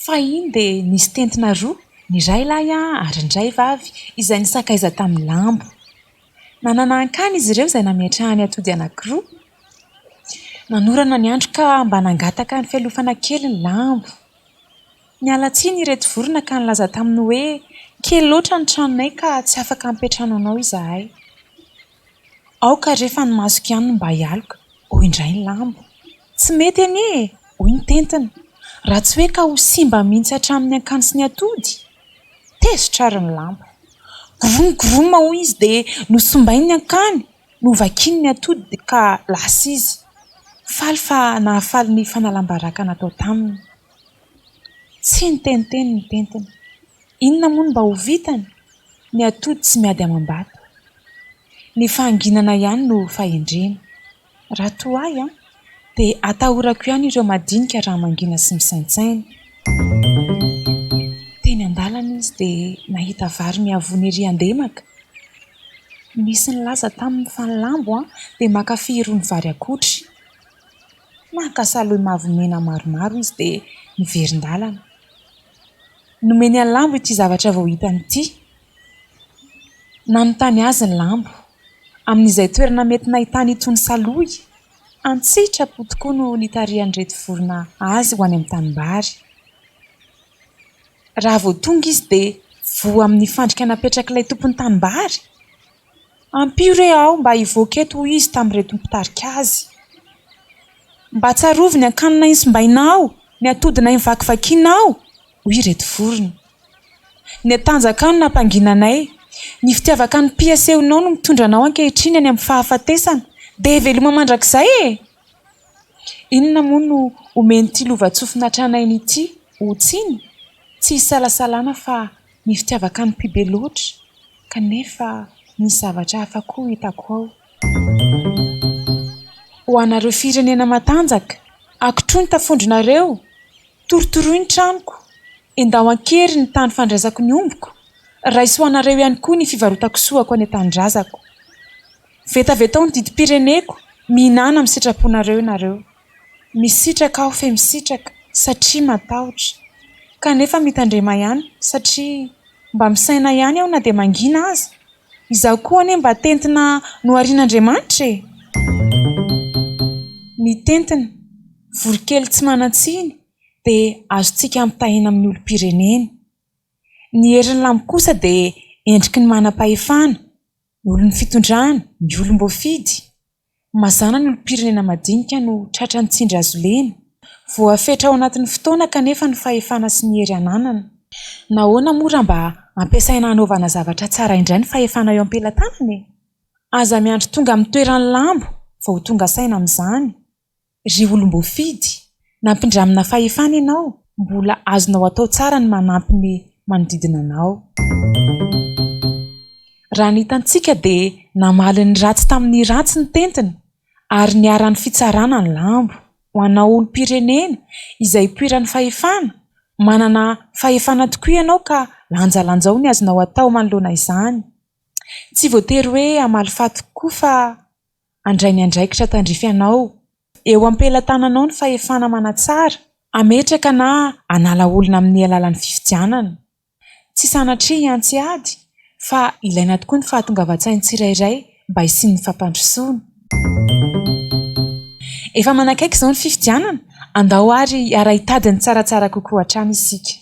Fa iny dia nisy tentina roa, ny iray lahy ary ny iray vavy, izay nisakaiza tamin'ny lambo. Nananankany izy ireo izay nametrahany atody anankiroa. Nanorana ny andro ka mba nangataka ny fialofana kely ny lambo. Niala tsiny ireto vorona ka nilaza taminy hoe kely loatra ny tranonay ka tsy afaka mipetrahana anao izahay. Aoka rehefa nimasoko ihany mba hialoka, hoy indray ny lambo. Tsy mety anie, hoy ny tentina. Raha tsy hoe ka ho simba mihitsy hatramin'ny ankano sy ny atody. Tezitra ary ny lambo. Gorongoronina hoy izy dia nosombainy ny ankany, novakiny ny atody ka lasa izy. Faly fa nahafaly ny fanalambaraka natao taminy. Tsy niteniteny ny tentina. Inona moa mba ho vitany? Ny atody tsy miady amam-bato. Ny fahanginana ihany no fahendrena. Raha toa ahy dia atahorako ihany ireo madinika raha mangina sy misaintsaina. Teny an-dalana izy dia nahita vary mihavony ery andemaka. Misy nilaza tamin'ny fa ny lambo dia mankafy irony vary akotry. Naka saloy mavomena maromaro izy dia niverin-dalana. Nomeny ny lambo ity zavatra vao hitany ity. Nanontany azy ny lambo amin'izay toerana mety nahitany itony saloy. Antsitrapo tokoa no nitarihan'ireto vorona azy ho any amin'ny tanimbary. Raha vao tonga izy dia voa amin'ny fandrika napetraka ilay tompon'ny tanimbary. Ampio re aho mba hivoaka eto hoy izy tamin'ireto mpitarika azy. Mba tsarovy ny akanona insombainao, ny atodina invakivakinao, hoy ireto vorona. Ny atanjaka no nampanginanay, ny fitiavaka ny mpiasehonao no mitondra anao ankehitriny any amin'ny fahafatesana, dia veloma mandrakizay e! Inona moa no omen'ity lova-tsofina tranainy ity, ho tsiny? Tsy salasalana fa ny fitiavaka ny mpibe loatra, kanefa misy zavatra hafa koa hitako ao. Ho anareo firenena matanjaka, ankitrony tafondronareo, torotoroy ny tranoko, endao ankery ny tany fandraisako ny ombiko, raisy ho anareo ihany koa ny fivarotako soako any an-tanindrazako. Vetavetao ny didim-pireneko, mihinana amin'ny sitraponareo ianareo. Misitraka aho fe misitraka satria matahotra. Kanefa mitandrema ihany satria mba misaina ihany aho na dia mangina aza. Izaho koa anie mba tentina noharian'Andriamanitra e. Ny tentina, vorokely tsy manan-tsiny dia azontsika mitahina amin'ny olom-pirenena. Ny herin'ny lambo kosa dia endriky ny manam-pahefana, ny olon'ny fitondrana, ny olom-boafidy. Mazana ny olom-pirenena madinika no tratra ny tsindry azo lena. Voafetra ao anatin'ny fotoana kanefa ny fahefana sy ny hery ananana. Nahoana moa mba ampiasaina hanaovana zavatra tsara indray ny fahefana eo am-pelantanana e? Aza miandry tonga amin'ny toeran'ny lambo vao tonga saina amin'izany. Ry olom-boafidy, nampindramina fahefana ianao, mbola azonao atao tsara ny manampy ny manodidina anao. Raha ny hitantsika dia namaly ny ratsy tamin'ny ratsy ny tentina, ary niara-ny fitsarana ny lambo. Ho anao olom-pirenena izay poiran'ny fahefana, manana fahefana tokoa ianao ka lanjalanjao ny azonao atao manoloana izany. Tsy voatery hoe hamaly faty koa fa handray ny andraikitra tandrify anao. Eo am-pelantananao ny fahefana manatsara, ametraka na hanala olona amin'ny alalan'ny fifidianana. Tsy sanatria hiantsy ady, fa ilaina tokoa ny fahatongavan-tsain'ny tsirairay mba hisian'ny fampandrosoana. Efa manakaiky izao ny fifidianana, andao ary hiara-hitady ny tsaratsara kokoa hatrany isika.